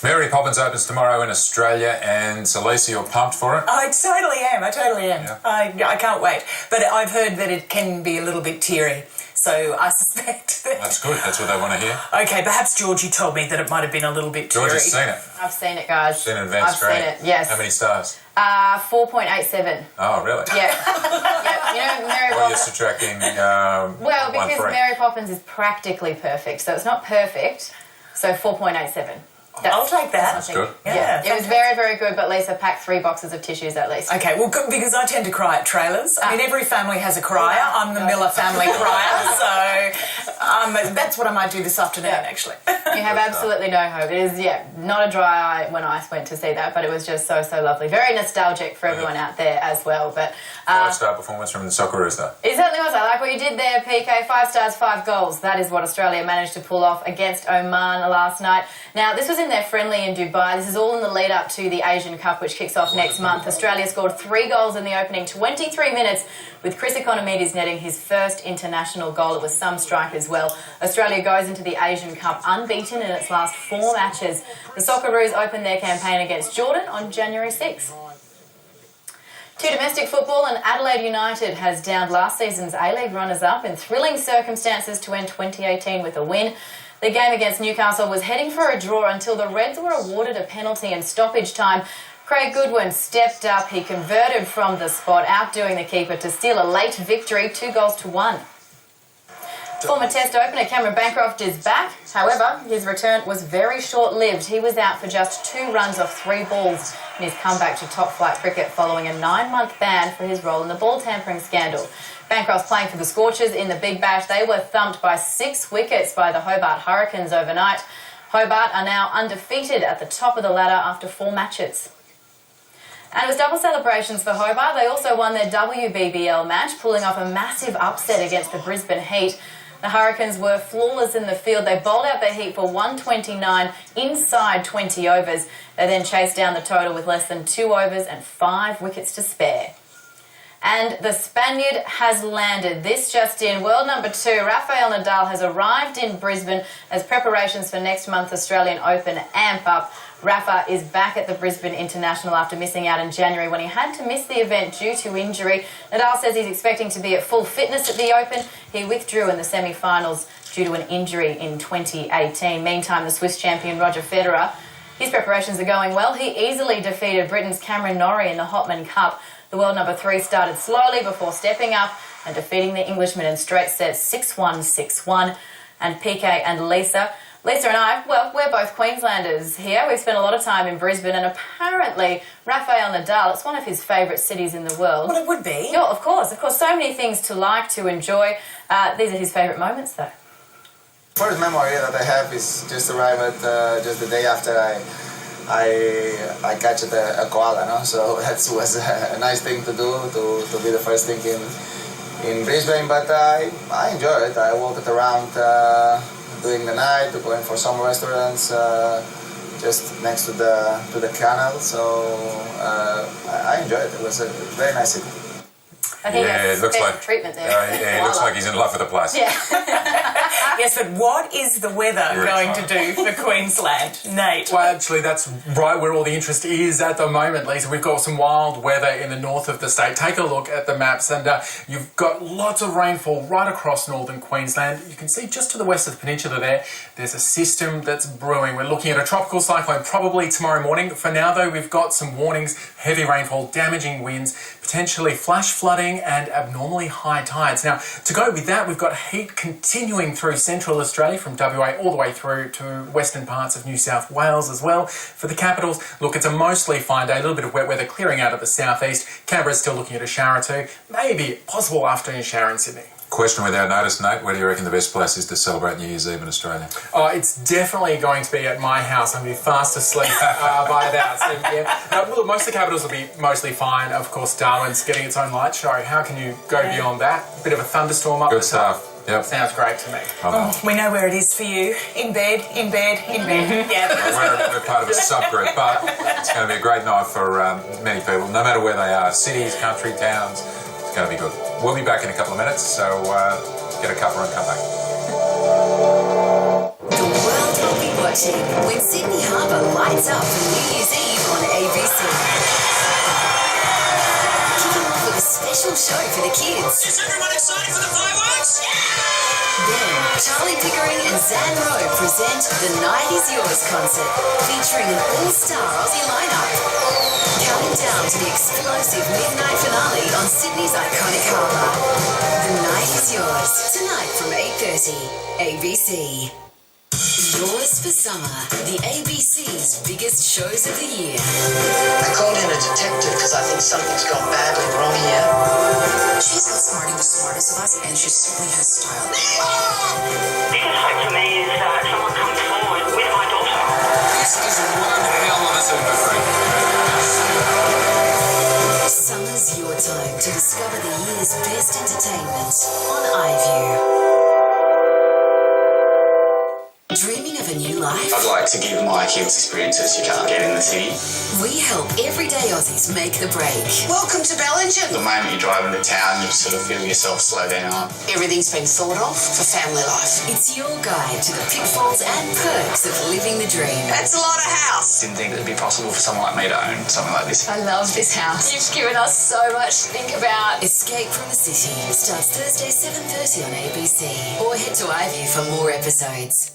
Mary Poppins opens tomorrow in Australia, and so Lisa, you're pumped for it? I totally am. Yeah. I can't wait. But I've heard that it can be a little bit teary. So I suspect that... That's good. That's what they want to hear. Okay, perhaps Georgie told me that it might have been a little bit teary. Georgie's seen it. I've seen it, guys. Seen it in advance screen. I've seen it, yes. How many stars? 4.87. Oh, really? Yeah. Yeah. You know, Mary Well, you're Poppins... subtracting Well, because 1-3. Mary Poppins is practically perfect, so it's not perfect, so 4.87. I'll take that. That's good. Yeah, it was very, very good, but Lisa packed 3 boxes of tissues at least. Okay, well, good, because I tend to cry at trailers. I mean, every family has a crier. I'm the Miller family crier, so that's what I might do this afternoon, actually. You have absolutely no hope. It is, not a dry eye when I went to see that, but it was just so, so lovely. Very nostalgic for everyone out there as well. But 5-star performance from the Socceroos, though. It certainly was. I like what you did there, PK. 5 stars, 5 goals. That is what Australia managed to pull off against Oman last night. Now, this was in their friendly in Dubai. This is all in the lead up to the Asian Cup, which kicks off next month. Australia scored 3 goals in the opening 23 minutes, with Chris Economides netting his first international goal. It was some strike as well. Australia goes into the Asian Cup unbeaten in its last 4 matches. The Socceroos opened their campaign against Jordan on January 6. To domestic football, and Adelaide United has downed last season's A-League runners-up in thrilling circumstances to end 2018 with a win. The game against Newcastle was heading for a draw until the Reds were awarded a penalty in stoppage time. Craig Goodwin stepped up. He converted from the spot, outdoing the keeper to steal a late victory, 2-1. Former Test opener Cameron Bancroft is back. However, his return was very short-lived. He was out for just 2 runs off 3 balls in his comeback to top-flight cricket following a 9-month ban for his role in the ball tampering scandal. Bancroft's playing for the Scorchers in the Big Bash. They were thumped by 6 wickets by the Hobart Hurricanes overnight. Hobart are now undefeated at the top of the ladder after 4 matches. And it was double celebrations for Hobart. They also won their WBBL match, pulling off a massive upset against the Brisbane Heat. The Hurricanes were flawless in the field. They bowled out the Heat for 129 inside 20 overs. They then chased down the total with less than 2 overs and 5 wickets to spare. And the Spaniard has landed. This just in. World number 2, Rafael Nadal, has arrived in Brisbane as preparations for next month's Australian Open amp up. Rafa is back at the Brisbane International after missing out in January when he had to miss the event due to injury. Nadal says he's expecting to be at full fitness at the Open. He withdrew in the semi-finals due to an injury in 2018. Meantime, the Swiss champion Roger Federer, his preparations are going well. He easily defeated Britain's Cameron Norrie in the Hopman Cup. The world number 3 started slowly before stepping up and defeating the Englishman in straight sets 6-1, 6-1. And PK and Lisa and I, well, we're both Queenslanders here. We've spent a lot of time in Brisbane, and apparently Rafael Nadal, it's one of his favourite cities in the world. Well, it would be. Yeah, of course. So many things to like, to enjoy. These are his favourite moments, though. First memory that I have is just arrive at just the day after I catch a koala, no? So that was a nice thing to do, to be the first thing in Brisbane. But I enjoy it. I walked around during the night, going for some restaurants just next to the canal. So I enjoyed it. It was a very nice city. I think it looks like treatment there. it looks like he's in love with the place. Yeah. Yes, but what is the weather going to do for Queensland, Nate? Well, actually, that's right where all the interest is at the moment, Lisa. We've got some wild weather in the north of the state. Take a look at the maps, and you've got lots of rainfall right across northern Queensland. You can see just to the west of the peninsula there's a system that's brewing. We're looking at a tropical cyclone probably tomorrow morning. For now, though, we've got some warnings: heavy rainfall, damaging winds, potentially flash flooding and abnormally high tides. Now, to go with that, we've got heat continuing through central Australia from WA all the way through to western parts of New South Wales as well. For the capitals, look, it's a mostly fine day, a little bit of wet weather clearing out of the southeast. Canberra's still looking at a shower or two, maybe possible afternoon shower in Sydney. Question without notice, Nate. Where do you reckon the best place is to celebrate New Year's Eve in Australia? Oh, it's definitely going to be at my house. I'm going to be fast asleep by about 7 p.m. Look, most of the capitals will be mostly fine. Of course, Darwin's getting its own light show. How can you go beyond that? A bit of a thunderstorm up Good the top. stuff. Yep. Sounds great to me. We know where it is for you. In bed, in bed, in bed. Yeah. We're part of a subgroup, but it's going to be a great night for many people, no matter where they are, cities, country, towns. It's going to be good. We'll be back in a couple of minutes, so get a cuppa and come back. The World Healthy World. watching when Sydney Harbour lights up for New Year's Eve on ABC. Kicking off with a special show for the kids. Is everyone excited for the fireworks? Then, Charlie Pickering and Zan Rowe present the Night Is Yours concert, featuring an all-star Aussie lineup. Counting down to the explosive midnight finale on Sydney's iconic harbour. The Night Is Yours, tonight from 8:30, ABC. Yours for Summer, the ABC's biggest shows of the year. I called in a detective because I think something's gone badly wrong here. She's outsmarting the smartest of us, and she certainly has style. Biggest hope for me is that someone comes forward with my daughter. This is one hell of a super freak. Summer's your time to discover the year's best entertainment on iView. Dreaming of a new life? I'd like to give my kids experiences you can't get in the city. We help everyday Aussies make the break. Welcome to Bellingen. The moment you drive into town, you sort of feel yourself slow down. Everything's been thought of for family life. It's your guide to the pitfalls and perks of living the dream. That's a lot of house. Didn't think it'd be possible for someone like me to own something like this. I love this house. You've given us so much to think about. Escape from the City starts Thursday 7:30 on ABC, or head to iView for more episodes.